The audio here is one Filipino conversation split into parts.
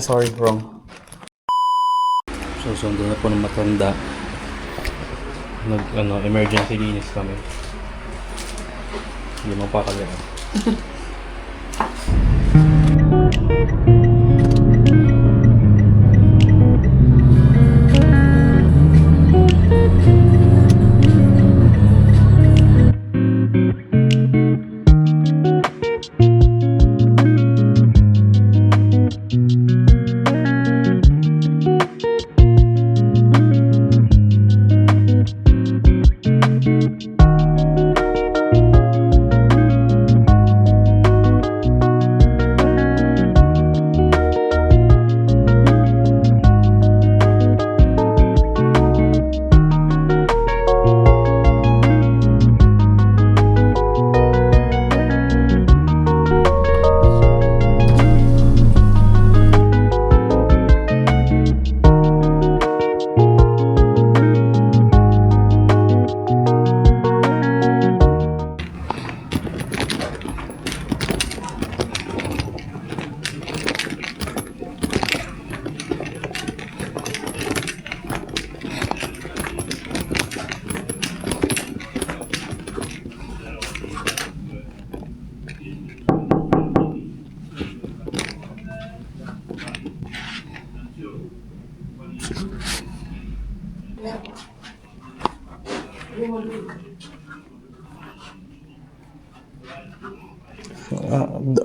Sorry, wrong. Susundo na po ng matanda. Emergency linis kami. Hindi mo pa kaya.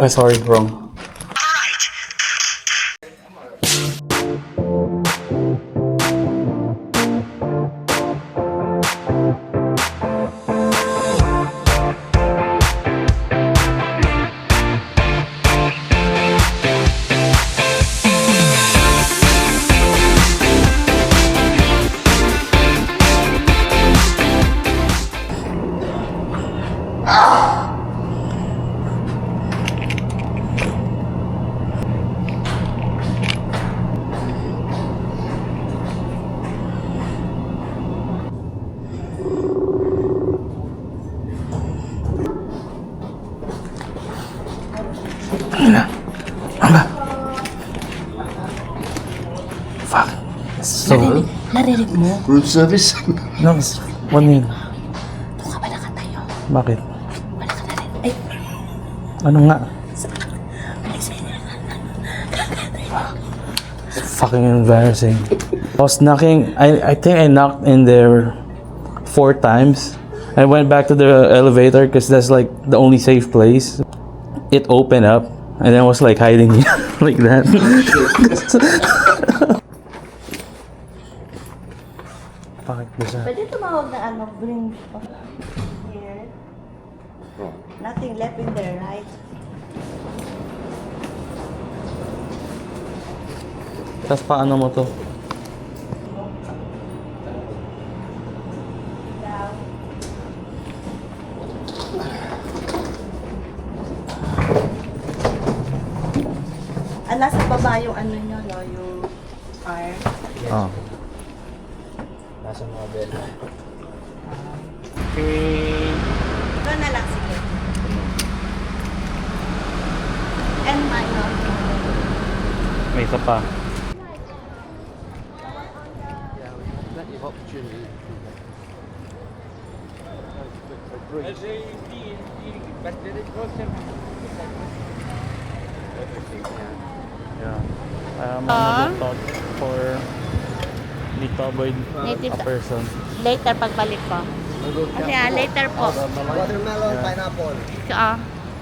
Sorry, wrong. Fuck. So, Narinig mo? Room service? no, what mean? Doon ka pala tayo. Bakit? Wala ka na rin. Ay, Ano nga? alis na. Fucking embarrassing. I was knocking, I think I knocked in there 4 times. I went back to the elevator because that's like the only safe place. It opened up and then I was like hiding like that. Bakit bisa? Pwede tumawag na bring here. Nothing left in there, right? Tapos paano mo to? Nasa baba yung nyo, no? Yung car. Oh. Nasa mga bell. Ito na lang, sige. And minor. May isa pa. Yeah. Mag-talk for need to avoid Native a person. Later, pagbalik ko. Kasi later po. Watermelon, pineapple.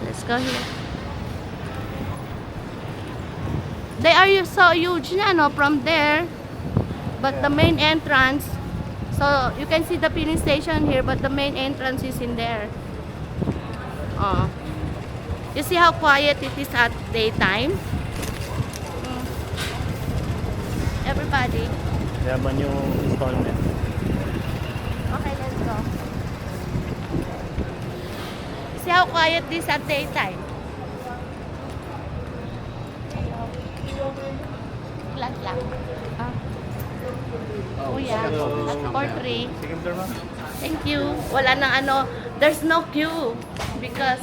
Let's go here. They are so huge na, no, from there. But the main entrance, so you can see the filling station here, but the main entrance is in there. You see how quiet it is at daytime? Everybody. Yaman yung installment. Okay, let's go. See how quiet this at daytime? Lang lang. Kuya, at 4-3. Sige, sir, ma'am. Thank you. Wala nang ano, there's no queue because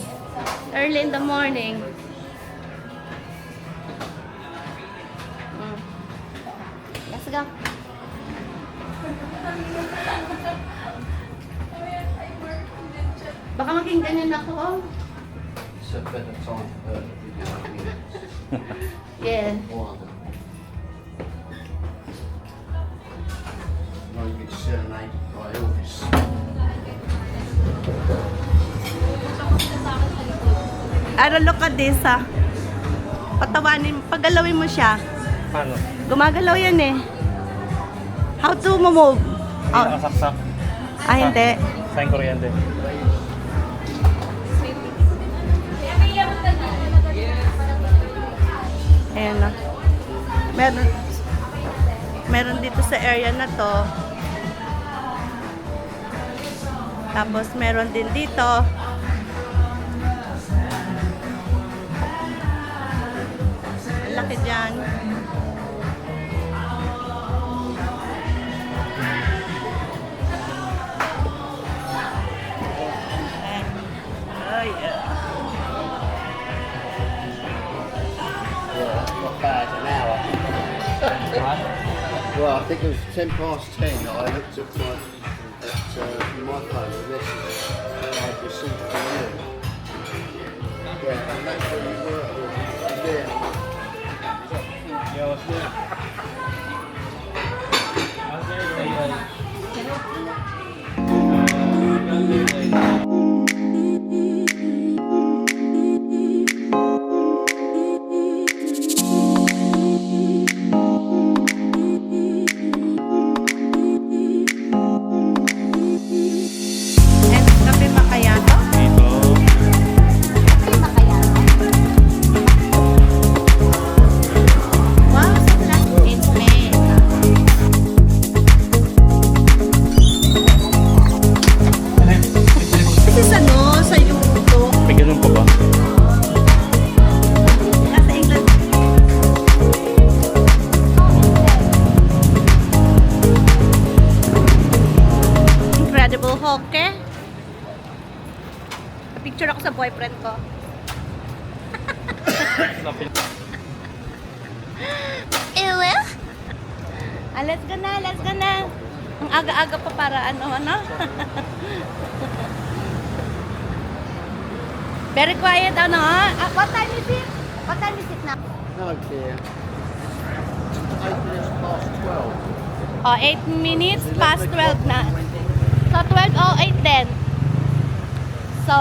early in the morning. Mm. Let's go. Baka maging ganyan ako. It's a better time for her to be doing it. Yeah. No, you get serenaded by Elvis. Ara, look at this, ha. Patawanin, paggalawin mo siya. Paano? Gumagalaw yan eh. How to move? Oh. Nakasaksak. Hindi. Sa yung kuryente. Ayan na. Meron dito sa area na to. Tapos meron din dito. Ang laki dyan. Oh yeah. Yeah, not bad, an hour. Well, I think it was 10 past 10 that I looked at my phone, the message I'd received from you. Yeah, and that's when you were there. Yeah, what's good? And kape macchiato? Dito. Kape macchiato? Wow, so flat. It's made. This is ano, sa YouTube. May ganun pa ba? Nasa England. Incredible Hulk eh. Picture ako sa boyfriend ko. Ewe? Let's go na, let's go na. Ang aga-aga pa para ano. Very quiet ano. What time is it? What time is it now? No, dear. 8 minutes past 12. Oh, 8 minutes past 12 na. So, 12:08 din. So,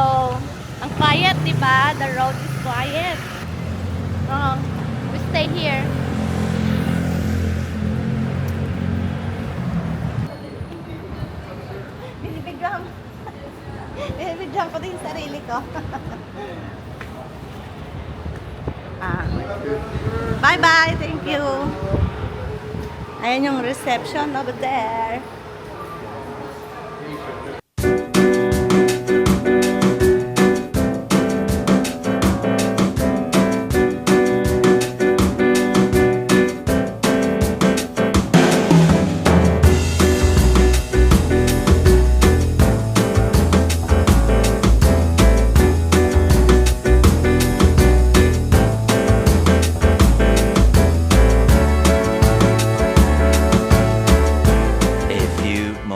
ang quiet, di ba? The road is quiet. We stay here. Binibigyan. Binibigyan ko din yung sarili ko. Bye-bye. Thank you. Ayan yung reception over there.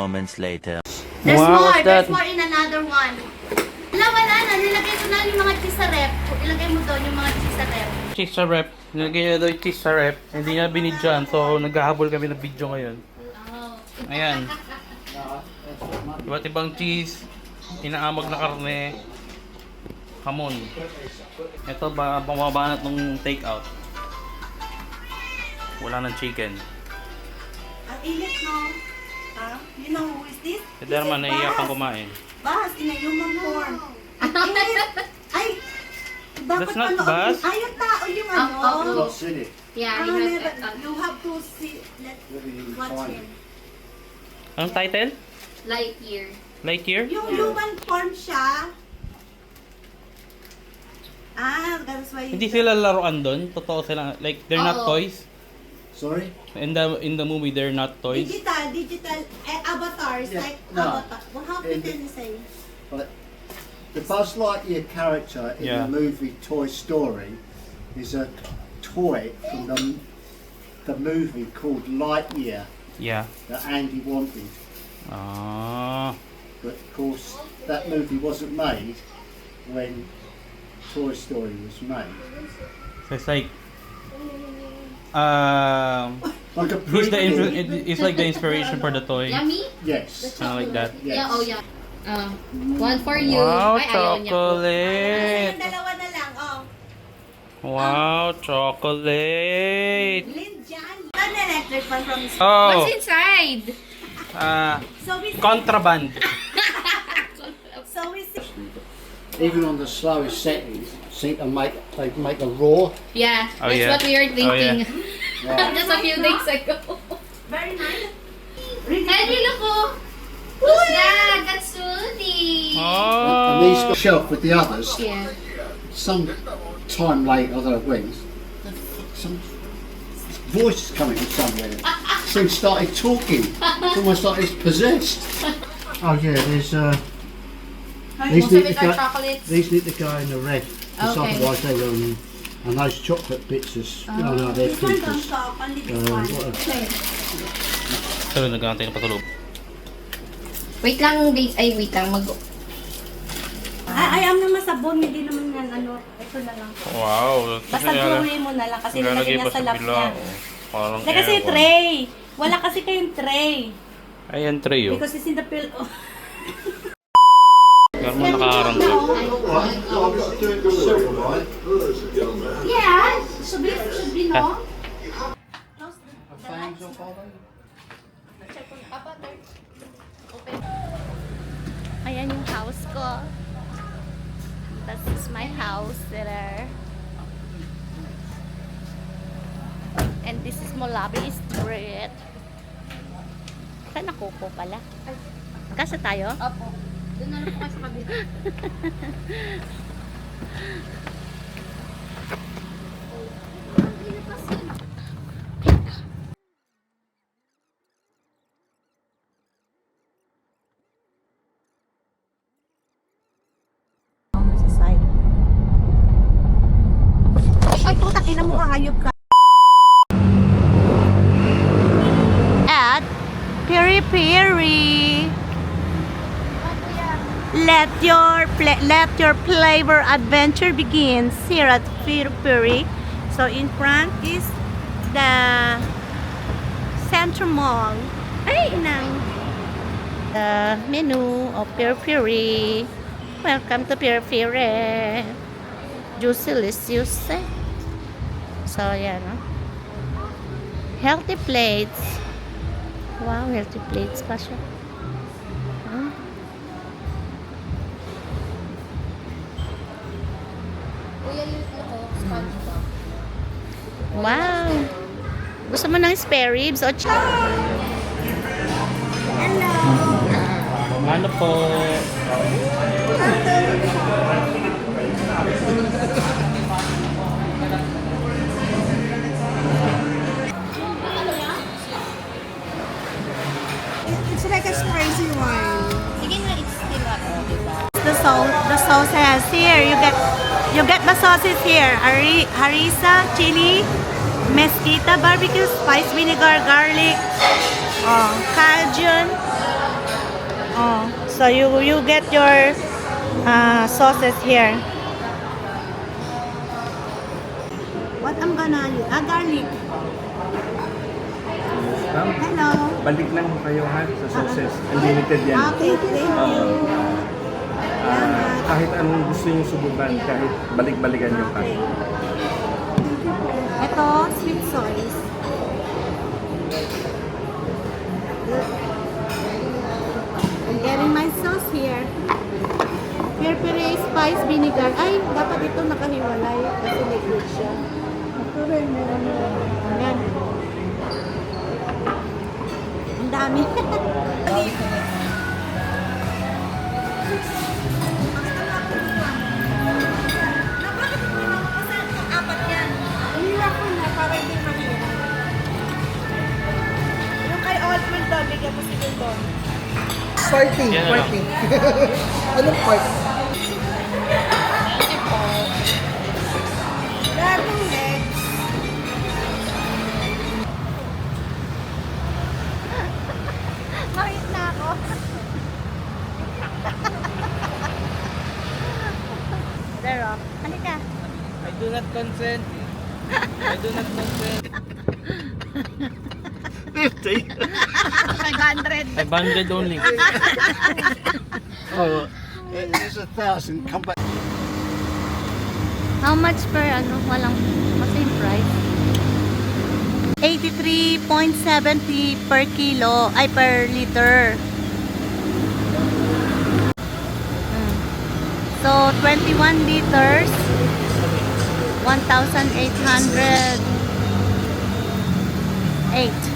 Moments later. There's Wow, more. what's that? There's more in another one. Wala na. Nilagay ko na yung mga cheese sa rep. Ilagay mo doon yung mga cheese sa rep. Cheese sa rep. Nilagay niya daw yung cheese sa rep. Hindi niya binidyan. So, naghahabol kami ng video ngayon. Ayan. Iba't ibang cheese. Inaamag na karne. Hamon. Ito ba bumabanat ng take out. Wala ng chicken. Ang init, no? You know who is this? Si Derman naiiyak kang kumain. Bas, in a human form. Ang init. Ay, dapat That's not panoorin. Bas. Ay, yung tao yung ano. Not seen it. Yeah, you have to see. Watch him. Anong title? Lightyear. Lightyear? Yung human form siya. That's why. Hindi sila laruan doon. Totoo sila. Like, they're not Oo. toys. Sorry? In the movie, they're not toys. Digital avatars, Yeah, like no. avatar. Well, how In can you say? But the Buzz Lightyear character in Yeah. the movie Toy Story is a toy from the movie called Lightyear Yeah. that Andy wanted. Ah. But of course, that movie wasn't made when Toy Story was made. So it's like, Like a he's the prequel. it's like the inspiration for the toy. Yummy? Yes. Something like that. Yes. Yeah, oh yeah. One for you. Wow, Ay, ayaw niya po. chocolate! Dalawa na lang, oh. Wow, chocolate! Lind dyan. An electric fan from his... Oh, What's inside? So we see... contraband. So we see... Even on the slowest settings, seem to make a roar. Yeah, Oh, that's yeah. what we are thinking. Right. Just a few days ago. Very nice. Henry, look oh. Who's that? That's Sudi. And he's Oh, got a shelf with the others. Yeah. Some time later, I don't know when, some voice coming from somewhere. Thing started talking. It's almost like it's possessed. Oh yeah, there's Most of it are chocolates. these need to go in the red, because Okay. otherwise they will. And those chocolate bits is, no, they're This one don't filters. talk, only this one. so nagkakantay ng patulog. Wait lang, days. Ay, wait lang. Ay, am naman sabon, hindi naman yan, ano, ito na lang. Wow. Basta gawin mo na lang kasi nilagay niya sa lap niya. Parang Hindi kasi tray. Wala kasi kayong tray. Ayan, trio. Because it's in the pill. Oh. Pero mo nakaharang ko. Yeah, should be no. Ayan yung house ko. This is my house there. And this is Molabi Street. Saan ako po pala? Kasa tayo? Opo. Doon na lang po kayo sa kabila. Ay, puta, ina mo hayop ka. At Piri Piri. Let your flavor adventure begins here at Piri Piri. So in front is the Central Mall. Ay, inang. The menu of Piri Piri. Welcome to Piri Piri. Juicy-licious. So, yan, no? Healthy plates. Wow, healthy plates pa siya. Hmm? Kuya, yung ako, SpongeBob. Wow! Gusto mo ng spare ribs o Ano po? It's like a spicy wine. Sige nga, it's still ako, diba? The sauce has here. You get the sauces here. Harissa, chili, mesquita, barbecue, spice vinegar, garlic, Cajun. So you get your sauces here. What I'm gonna use? Garlic. Hello. Balik lang po kayo ha sa sauces. Unlimited yan. Okay, thank you. Kahit anong gusto nyo subukan, kahit balik-balikan nyo pa. Okay. Ito, sweet sauce. I'm getting my sauce here. Piri-piri spice vinegar. Ay, dapat ito nakahiwalay kasi liquid siya. Ito rin, meron mo. Ayan. Ang dami. Apat yan. Iniwa ko na para hindi mahirap. Party, Yan na lang. party. Anong part? Bagong legs. Makit na ako. Pero, halika. I do not consent. I do not consent. 50? 500. 500 only. Oh, it's 1,000. Come back. How much per ano? Walang same price. 83.70 per kilo ay per liter. So 21 liters 1,808.